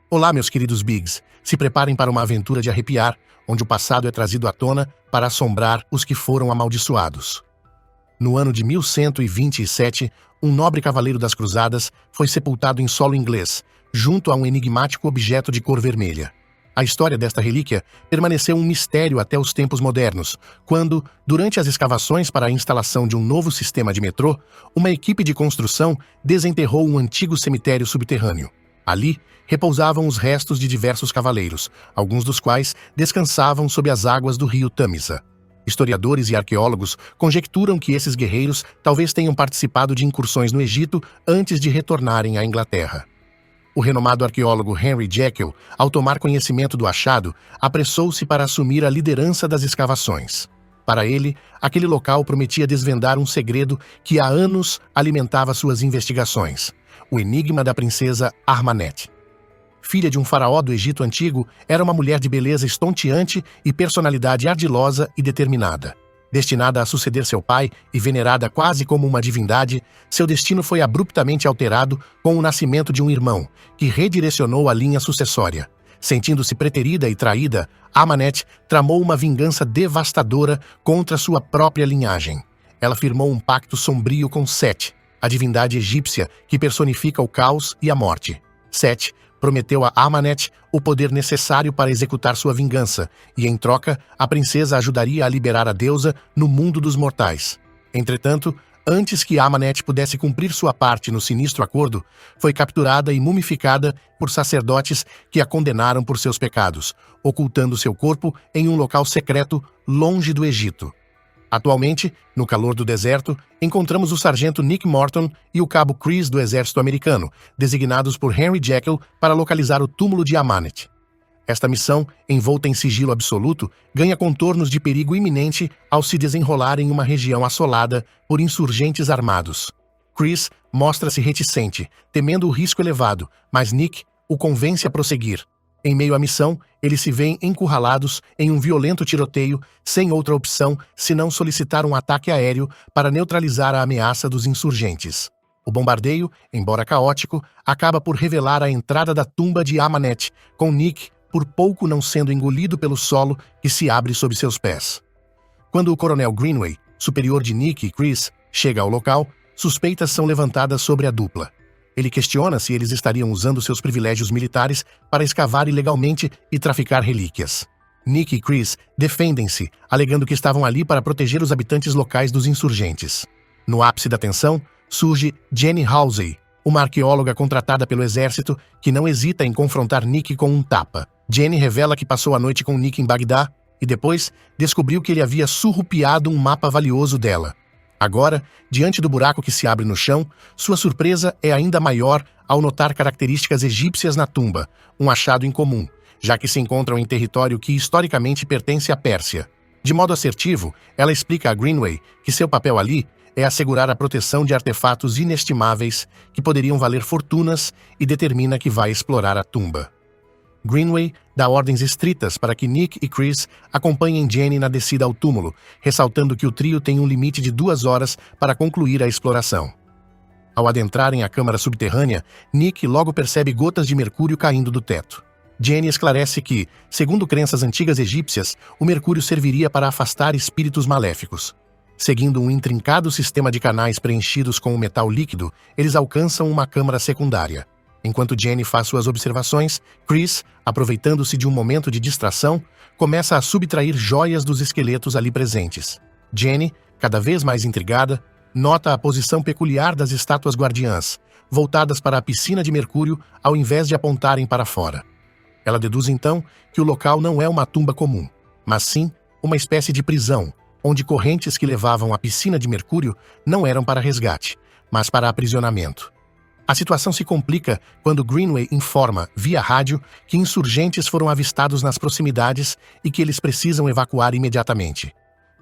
Olá, meus queridos Bigs. Se preparem para uma aventura de arrepiar, onde o passado é trazido à tona para assombrar os que foram amaldiçoados. No ano de 1127, um nobre cavaleiro das cruzadas foi sepultado em solo inglês, junto a um enigmático objeto de cor vermelha. A história desta relíquia permaneceu um mistério até os tempos modernos, quando, durante as escavações para a instalação de um novo sistema de metrô, uma equipe de construção desenterrou um antigo cemitério subterrâneo. Ali, repousavam os restos de diversos cavaleiros, alguns dos quais descansavam sob as águas do rio Tâmisa. Historiadores e arqueólogos conjecturam que esses guerreiros talvez tenham participado de incursões no Egito antes de retornarem à Inglaterra. O renomado arqueólogo Henry Jekyll, ao tomar conhecimento do achado, apressou-se para assumir a liderança das escavações. Para ele, aquele local prometia desvendar um segredo que há anos alimentava suas investigações: o enigma da princesa Armanet. Filha de um faraó do Egito Antigo, era uma mulher de beleza estonteante e personalidade ardilosa e determinada. Destinada a suceder seu pai e venerada quase como uma divindade, seu destino foi abruptamente alterado com o nascimento de um irmão, que redirecionou a linha sucessória. Sentindo-se preterida e traída, Armanet tramou uma vingança devastadora contra sua própria linhagem. Ela firmou um pacto sombrio com Set, a divindade egípcia que personifica o caos e a morte. Set prometeu a Armanet o poder necessário para executar sua vingança, e, em troca, a princesa ajudaria a liberar a deusa no mundo dos mortais. Entretanto, antes que Armanet pudesse cumprir sua parte no sinistro acordo, foi capturada e mumificada por sacerdotes que a condenaram por seus pecados, ocultando seu corpo em um local secreto longe do Egito. Atualmente, no calor do deserto, encontramos o sargento Nick Morton e o cabo Chris do exército americano, designados por Henry Jekyll para localizar o túmulo de Armanet. Esta missão, envolta em sigilo absoluto, ganha contornos de perigo iminente ao se desenrolar em uma região assolada por insurgentes armados. Chris mostra-se reticente, temendo o risco elevado, mas Nick o convence a prosseguir. Em meio à missão, eles se veem encurralados em um violento tiroteio, sem outra opção senão solicitar um ataque aéreo para neutralizar a ameaça dos insurgentes. O bombardeio, embora caótico, acaba por revelar a entrada da tumba de Armanet, com Nick por pouco não sendo engolido pelo solo que se abre sob seus pés. Quando o coronel Greenway, superior de Nick e Chris, chega ao local, suspeitas são levantadas sobre a dupla. Ele questiona se eles estariam usando seus privilégios militares para escavar ilegalmente e traficar relíquias. Nick e Chris defendem-se, alegando que estavam ali para proteger os habitantes locais dos insurgentes. No ápice da tensão, surge Jenny Halsey, uma arqueóloga contratada pelo exército que não hesita em confrontar Nick com um tapa. Jenny revela que passou a noite com Nick em Bagdá e depois descobriu que ele havia surrupiado um mapa valioso dela. Agora, diante do buraco que se abre no chão, sua surpresa é ainda maior ao notar características egípcias na tumba, um achado incomum, já que se encontram em território que historicamente pertence à Pérsia. De modo assertivo, ela explica a Greenway que seu papel ali é assegurar a proteção de artefatos inestimáveis que poderiam valer fortunas e determina que vai explorar a tumba. Greenway dá ordens estritas para que Nick e Chris acompanhem Jenny na descida ao túmulo, ressaltando que o trio tem um limite de 2 horas para concluir a exploração. Ao adentrarem a câmara subterrânea, Nick logo percebe gotas de mercúrio caindo do teto. Jenny esclarece que, segundo crenças antigas egípcias, o mercúrio serviria para afastar espíritos maléficos. Seguindo um intrincado sistema de canais preenchidos com o metal líquido, eles alcançam uma câmara secundária. Enquanto Jenny faz suas observações, Chris, aproveitando-se de um momento de distração, começa a subtrair joias dos esqueletos ali presentes. Jenny, cada vez mais intrigada, nota a posição peculiar das estátuas guardiãs, voltadas para a piscina de mercúrio ao invés de apontarem para fora. Ela deduz então que o local não é uma tumba comum, mas sim uma espécie de prisão, onde correntes que levavam à piscina de mercúrio não eram para resgate, mas para aprisionamento. A situação se complica quando Greenway informa, via rádio, que insurgentes foram avistados nas proximidades e que eles precisam evacuar imediatamente.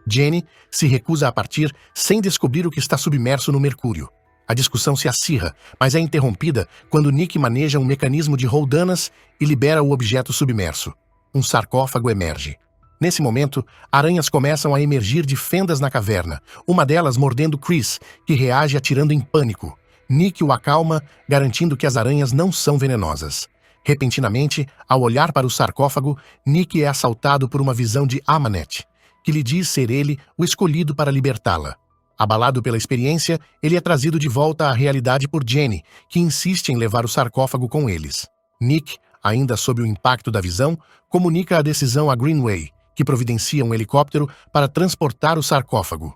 Jenny se recusa a partir sem descobrir o que está submerso no mercúrio. A discussão se acirra, mas é interrompida quando Nick maneja um mecanismo de roldanas e libera o objeto submerso. Um sarcófago emerge. Nesse momento, aranhas começam a emergir de fendas na caverna, uma delas mordendo Chris, que reage atirando em pânico. Nick o acalma, garantindo que as aranhas não são venenosas. Repentinamente, ao olhar para o sarcófago, Nick é assaltado por uma visão de Ammanneth, que lhe diz ser ele o escolhido para libertá-la. Abalado pela experiência, ele é trazido de volta à realidade por Jenny, que insiste em levar o sarcófago com eles. Nick, ainda sob o impacto da visão, comunica a decisão a Greenway, que providencia um helicóptero para transportar o sarcófago.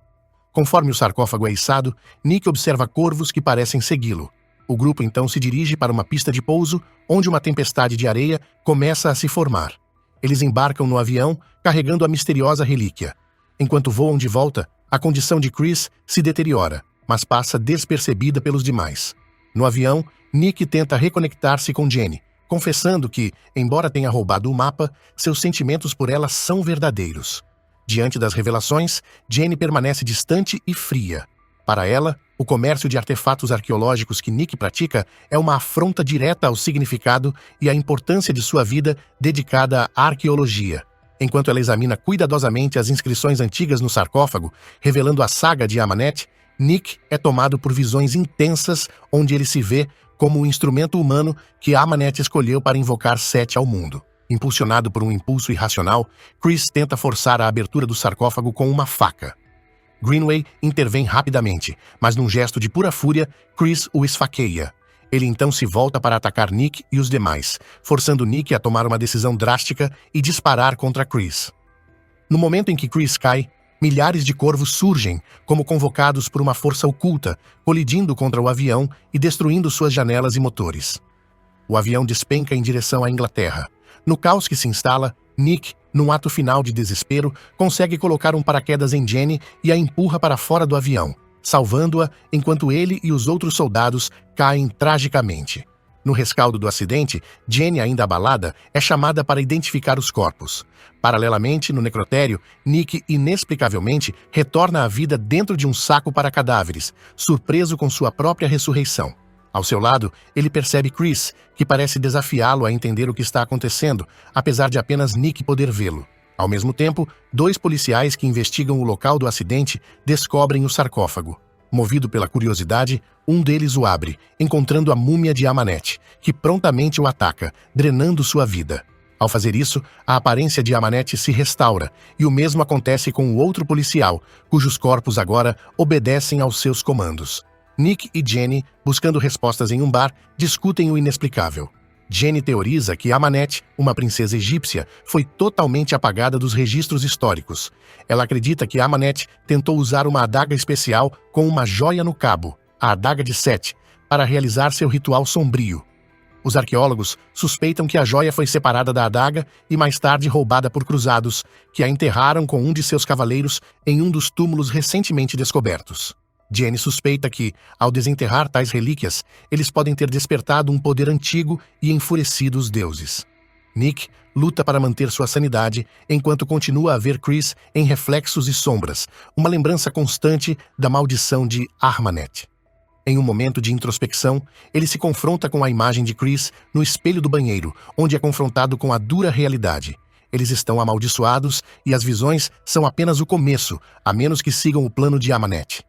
Conforme o sarcófago é içado, Nick observa corvos que parecem segui-lo. O grupo então se dirige para uma pista de pouso, onde uma tempestade de areia começa a se formar. Eles embarcam no avião, carregando a misteriosa relíquia. Enquanto voam de volta, a condição de Chris se deteriora, mas passa despercebida pelos demais. No avião, Nick tenta reconectar-se com Jenny, confessando que, embora tenha roubado o mapa, seus sentimentos por ela são verdadeiros. Diante das revelações, Jenny permanece distante e fria. Para ela, o comércio de artefatos arqueológicos que Nick pratica é uma afronta direta ao significado e à importância de sua vida dedicada à arqueologia. Enquanto ela examina cuidadosamente as inscrições antigas no sarcófago, revelando a saga de Ammanneth, Nick é tomado por visões intensas onde ele se vê como o instrumento humano que Ammanneth escolheu para invocar Sete ao mundo. Impulsionado por um impulso irracional, Chris tenta forçar a abertura do sarcófago com uma faca. Greenway intervém rapidamente, mas num gesto de pura fúria, Chris o esfaqueia. Ele então se volta para atacar Nick e os demais, forçando Nick a tomar uma decisão drástica e disparar contra Chris. No momento em que Chris cai, milhares de corvos surgem, como convocados por uma força oculta, colidindo contra o avião e destruindo suas janelas e motores. O avião despenca em direção à Inglaterra. No caos que se instala, Nick, num ato final de desespero, consegue colocar um paraquedas em Jenny e a empurra para fora do avião, salvando-a enquanto ele e os outros soldados caem tragicamente. No rescaldo do acidente, Jenny, ainda abalada, é chamada para identificar os corpos. Paralelamente, no necrotério, Nick inexplicavelmente retorna à vida dentro de um saco para cadáveres, surpreso com sua própria ressurreição. Ao seu lado, ele percebe Chris, que parece desafiá-lo a entender o que está acontecendo, apesar de apenas Nick poder vê-lo. Ao mesmo tempo, dois policiais que investigam o local do acidente descobrem o sarcófago. Movido pela curiosidade, um deles o abre, encontrando a múmia de Ammanneth, que prontamente o ataca, drenando sua vida. Ao fazer isso, a aparência de Ammanneth se restaura, e o mesmo acontece com o outro policial, cujos corpos agora obedecem aos seus comandos. Nick e Jenny, buscando respostas em um bar, discutem o inexplicável. Jenny teoriza que Ammanneth, uma princesa egípcia, foi totalmente apagada dos registros históricos. Ela acredita que Ammanneth tentou usar uma adaga especial com uma joia no cabo, a adaga de Sete, para realizar seu ritual sombrio. Os arqueólogos suspeitam que a joia foi separada da adaga e mais tarde roubada por cruzados, que a enterraram com um de seus cavaleiros em um dos túmulos recentemente descobertos. Jenny suspeita que, ao desenterrar tais relíquias, eles podem ter despertado um poder antigo e enfurecido os deuses. Nick luta para manter sua sanidade, enquanto continua a ver Chris em reflexos e sombras, uma lembrança constante da maldição de Ammanneth. Em um momento de introspecção, ele se confronta com a imagem de Chris no espelho do banheiro, onde é confrontado com a dura realidade. Eles estão amaldiçoados e as visões são apenas o começo, a menos que sigam o plano de Ammanneth.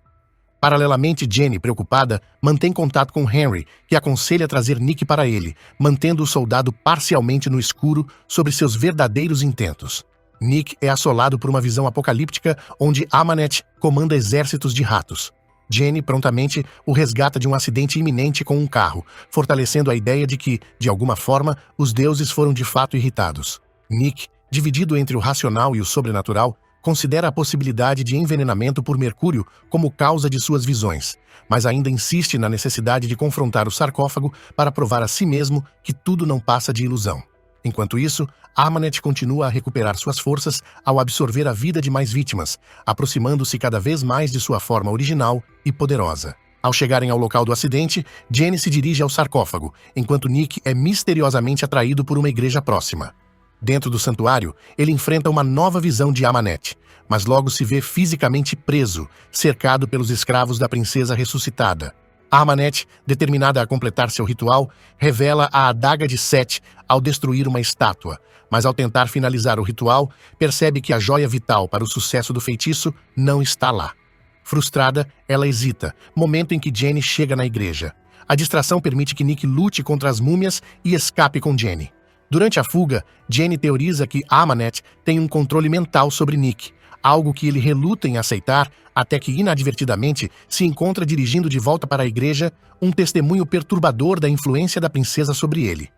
Paralelamente, Jenny, preocupada, mantém contato com Henry, que aconselha trazer Nick para ele, mantendo o soldado parcialmente no escuro sobre seus verdadeiros intentos. Nick é assolado por uma visão apocalíptica onde Ammanneth comanda exércitos de ratos. Jenny prontamente o resgata de um acidente iminente com um carro, fortalecendo a ideia de que, de alguma forma, os deuses foram de fato irritados. Nick, dividido entre o racional e o sobrenatural, considera a possibilidade de envenenamento por mercúrio como causa de suas visões, mas ainda insiste na necessidade de confrontar o sarcófago para provar a si mesmo que tudo não passa de ilusão. Enquanto isso, Ammanneth continua a recuperar suas forças ao absorver a vida de mais vítimas, aproximando-se cada vez mais de sua forma original e poderosa. Ao chegarem ao local do acidente, Jenny se dirige ao sarcófago, enquanto Nick é misteriosamente atraído por uma igreja próxima. Dentro do santuário, ele enfrenta uma nova visão de Ammanneth, mas logo se vê fisicamente preso, cercado pelos escravos da princesa ressuscitada. Ammanneth, determinada a completar seu ritual, revela a adaga de Sete ao destruir uma estátua, mas ao tentar finalizar o ritual, percebe que a joia vital para o sucesso do feitiço não está lá. Frustrada, ela hesita, momento em que Jenny chega na igreja. A distração permite que Nick lute contra as múmias e escape com Jenny. Durante a fuga, Jenny teoriza que Amunet tem um controle mental sobre Nick, algo que ele reluta em aceitar até que inadvertidamente se encontra dirigindo de volta para a igreja um testemunho perturbador da influência da princesa sobre ele.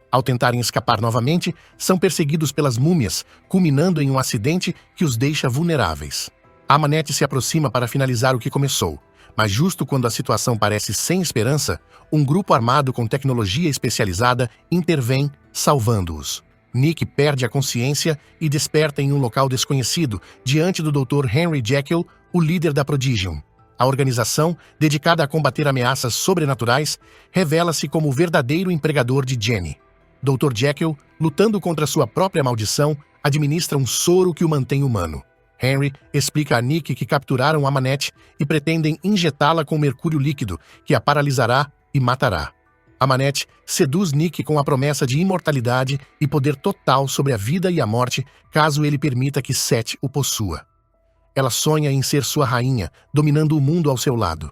Ao tentarem escapar novamente, são perseguidos pelas múmias, culminando em um acidente que os deixa vulneráveis. Amunet se aproxima para finalizar o que começou, mas justo quando a situação parece sem esperança, um grupo armado com tecnologia especializada intervém, salvando-os. Nick perde a consciência e desperta em um local desconhecido, diante do Dr. Henry Jekyll, o líder da Prodigium. A organização, dedicada a combater ameaças sobrenaturais, revela-se como o verdadeiro empregador de Jenny. Dr. Jekyll, lutando contra sua própria maldição, administra um soro que o mantém humano. Henry explica a Nick que capturaram Amunet e pretendem injetá-la com mercúrio líquido, que a paralisará e matará. Amunet seduz Nick com a promessa de imortalidade e poder total sobre a vida e a morte, caso ele permita que Set o possua. Ela sonha em ser sua rainha, dominando o mundo ao seu lado.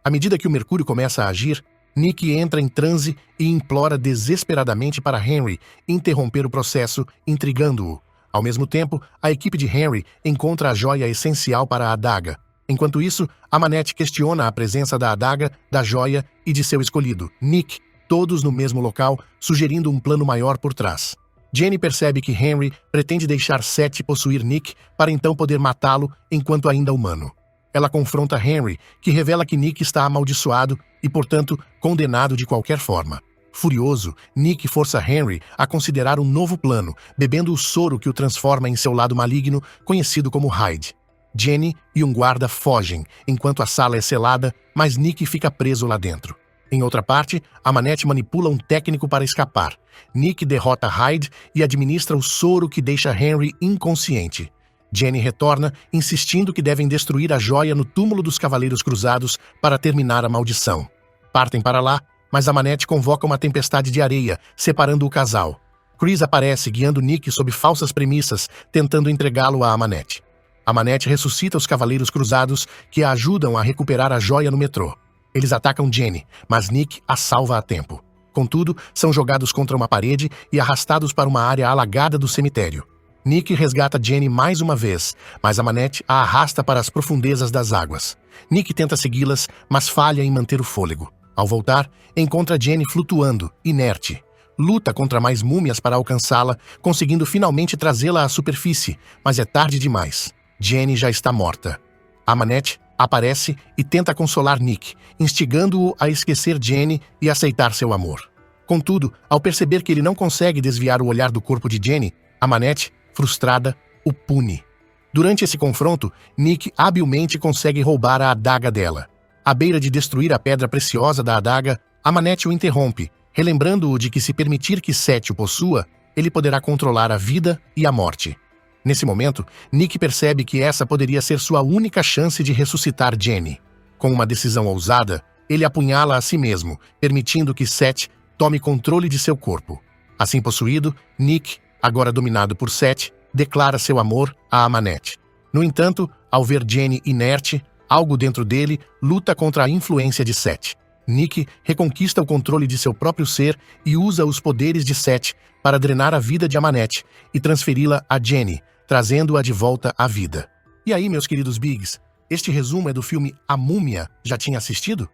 À medida que o mercúrio começa a agir, Nick entra em transe e implora desesperadamente para Henry interromper o processo, intrigando-o. Ao mesmo tempo, a equipe de Henry encontra a joia essencial para a adaga. Enquanto isso, Amunet questiona a presença da adaga, da joia e de seu escolhido, Nick, todos no mesmo local, sugerindo um plano maior por trás. Jenny percebe que Henry pretende deixar Set possuir Nick para então poder matá-lo enquanto ainda humano. Ela confronta Henry, que revela que Nick está amaldiçoado e, portanto, condenado de qualquer forma. Furioso, Nick força Henry a considerar um novo plano, bebendo o soro que o transforma em seu lado maligno, conhecido como Hyde. Jenny e um guarda fogem, enquanto a sala é selada, mas Nick fica preso lá dentro. Em outra parte, Amunet manipula um técnico para escapar. Nick derrota Hyde e administra o soro que deixa Henry inconsciente. Jenny retorna, insistindo que devem destruir a joia no túmulo dos Cavaleiros Cruzados para terminar a maldição. Partem para lá, mas Amunet convoca uma tempestade de areia, separando o casal. Chris aparece, guiando Nick sob falsas premissas, tentando entregá-lo a Amunet. Amunet ressuscita os Cavaleiros Cruzados, que a ajudam a recuperar a joia no metrô. Eles atacam Jenny, mas Nick a salva a tempo. Contudo, são jogados contra uma parede e arrastados para uma área alagada do cemitério. Nick resgata Jenny mais uma vez, mas Amunet a arrasta para as profundezas das águas. Nick tenta segui-las, mas falha em manter o fôlego. Ao voltar, encontra Jenny flutuando, inerte. Luta contra mais múmias para alcançá-la, conseguindo finalmente trazê-la à superfície, mas é tarde demais. Jenny já está morta. Amunet aparece e tenta consolar Nick, instigando-o a esquecer Jenny e aceitar seu amor. Contudo, ao perceber que ele não consegue desviar o olhar do corpo de Jenny, Amunet, frustrada, o pune. Durante esse confronto, Nick habilmente consegue roubar a adaga dela. À beira de destruir a pedra preciosa da adaga, Amunet o interrompe, relembrando-o de que se permitir que Set o possua, ele poderá controlar a vida e a morte. Nesse momento, Nick percebe que essa poderia ser sua única chance de ressuscitar Jenny. Com uma decisão ousada, ele apunhala a si mesmo, permitindo que Set tome controle de seu corpo. Assim possuído, Nick, agora dominado por Set, declara seu amor a Amunet. No entanto, ao ver Jenny inerte, algo dentro dele luta contra a influência de Set. Nick reconquista o controle de seu próprio ser e usa os poderes de Set para drenar a vida de Amunet e transferi-la a Jenny, trazendo-a de volta à vida. E aí, meus queridos Bigs, este resumo é do filme A Múmia. Já tinha assistido?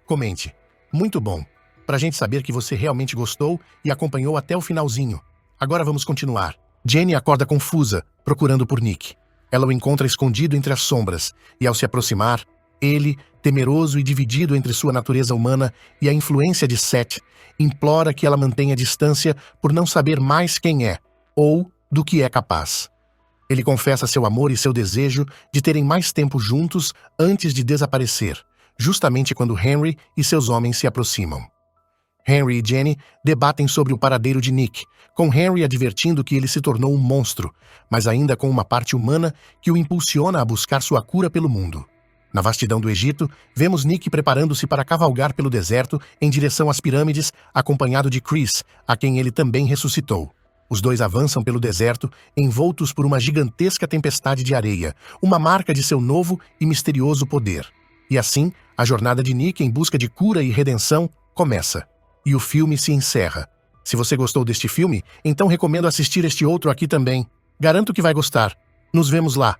Comente. Muito bom. Pra gente saber que você realmente gostou e acompanhou até o finalzinho. Agora vamos continuar. Jenny acorda confusa, procurando por Nick. Ela o encontra escondido entre as sombras, e ao se aproximar, ele, temeroso e dividido entre sua natureza humana e a influência de Set, implora que ela mantenha distância por não saber mais quem é, ou do que é capaz. Ele confessa seu amor e seu desejo de terem mais tempo juntos antes de desaparecer, justamente quando Henry e seus homens se aproximam. Henry e Jenny debatem sobre o paradeiro de Nick, com Henry advertindo que ele se tornou um monstro, mas ainda com uma parte humana que o impulsiona a buscar sua cura pelo mundo. Na vastidão do Egito, vemos Nick preparando-se para cavalgar pelo deserto em direção às pirâmides, acompanhado de Chris, a quem ele também ressuscitou. Os dois avançam pelo deserto, envoltos por uma gigantesca tempestade de areia, uma marca de seu novo e misterioso poder. E assim, a jornada de Nick em busca de cura e redenção começa. E o filme se encerra. Se você gostou deste filme, então recomendo assistir este outro aqui também. Garanto que vai gostar. Nos vemos lá.